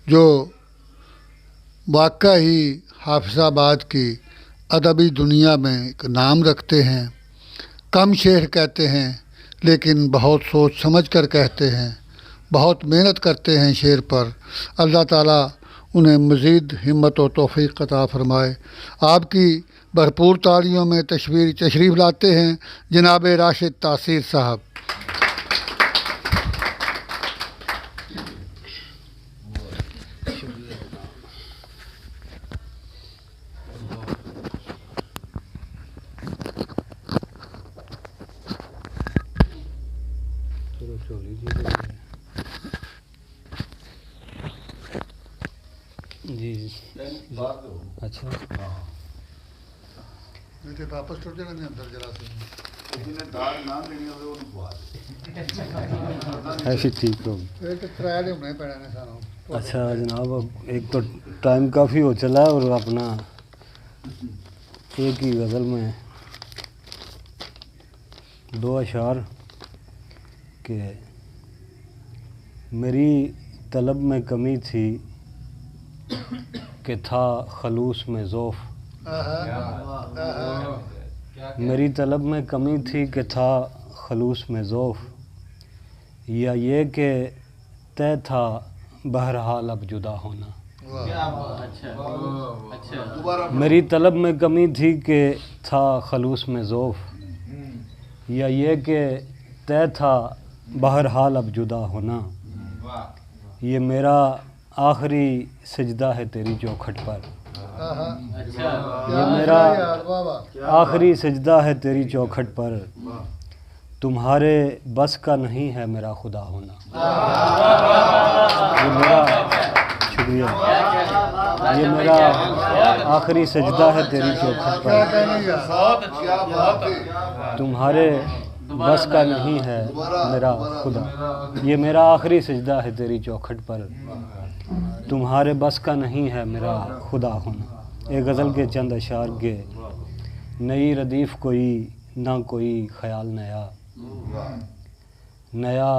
जो वाकई ही हाफिज़ाबाद की अदबी दुनिया में एक नाम रखते हैं। कम शेर कहते हैं लेकिन बहुत सोच समझ कर कहते हैं, बहुत मेहनत करते हैं शेर पर। अल्लाह ताला उन्हें मज़ीद हिम्मत और तौफ़ीक़ अता फ़रमाए। आपकी भरपूर तालियों में तशरीफ़ लाते हैं जनाब राशिद तासीर साहब। जी अच्छा वापस टुट जाने अंदर जरा से ऐसी ठीक होगी। अच्छा जनाब, अब एक तो टाइम काफ़ी हो चला है और अपना एक ही गज़ल में दो अशार के मेरी तलब में कमी थी कि था खलूस में ज़ौफ़। मेरी तलब में कमी थी कि था खलूस में ज़ौफ़, या ये कि तय था बहरहाल अब जुदा होना। मेरी तलब में कमी थी कि था खलूस में ज़ौफ़, या ये कि तय था बहरहाल अब जुदा होना। ये मेरा आखिरी सजदा है तेरी चौखट पर। ये मेरा आखिरी सजदा है तेरी चौखट पर, तुम्हारे बस का नहीं है मेरा खुदा होना। ये मेरा शुक्रिया। ये मेरा आखिरी सजदा है तेरी चौखट पर, तुम्हारे बस का नहीं है मेरा खुदा। ये मेरा आखिरी सजदा है तेरी चौखट पर, तुम्हारे बस का नहीं है मेरा खुदा होना। एक गज़ल के चंद अशार के नई रदीफ़ कोई ना कोई ख़याल नया, नया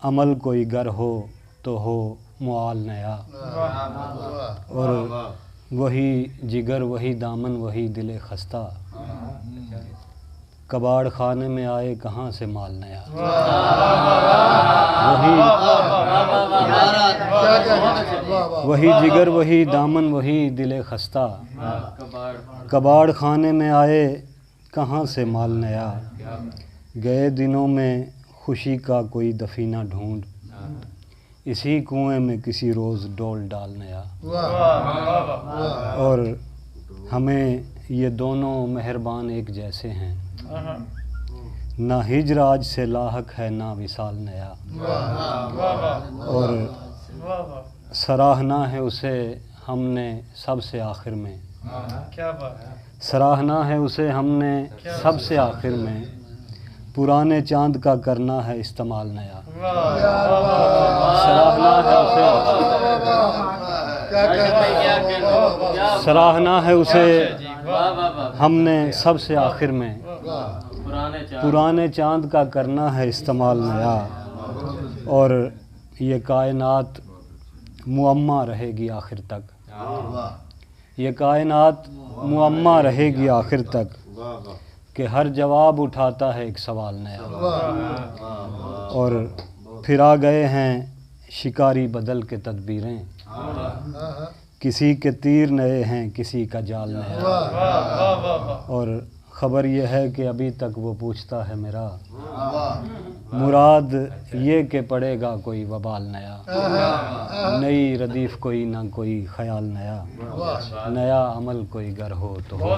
अमल कोई गर हो तो हो मुआल नया। और वही जिगर वही दामन वही दिले खस्ता, कबाड़ खाने में आए कहाँ से माल नया। वही जिगर वही दामन वही दिले खस्ता, कबाड़ खाने में आए कहाँ से माल नया। गए दिनों में खुशी का कोई दफीना ढूंढ, इसी कुएं में किसी रोज़ डोल डाल नया। और हमें ये दोनों मेहरबान एक जैसे हैं, ना हिज्र आज से लाहक है ना विसाल नया। और सराहना है उसे हमने सबसे आखिर में, सराहना है उसे हमने सबसे आखिर में, पुराने चांद का करना है इस्तेमाल नया। सराहना है उसे, सराहना है उसे हमने सबसे आखिर में, पुराने चांद का करना है इस्तेमाल नया। और ये कायनात मुअम्मा रहेगी आखिर तक, ये कायनात मुअम्मा रहेगी आखिर तक, कि हर जवाब उठाता है एक सवाल नया। और फिर आ गए हैं शिकारी बदल के तदबीरें, किसी के तीर नए हैं किसी का जाल नया। और ख़बर यह है कि अभी तक वो पूछता है मेरा, मुराद ये कि पड़ेगा कोई वबाल नया। नई रदीफ़ कोई ना कोई ख़याल नया, नया अमल कोई गर हो तो हो।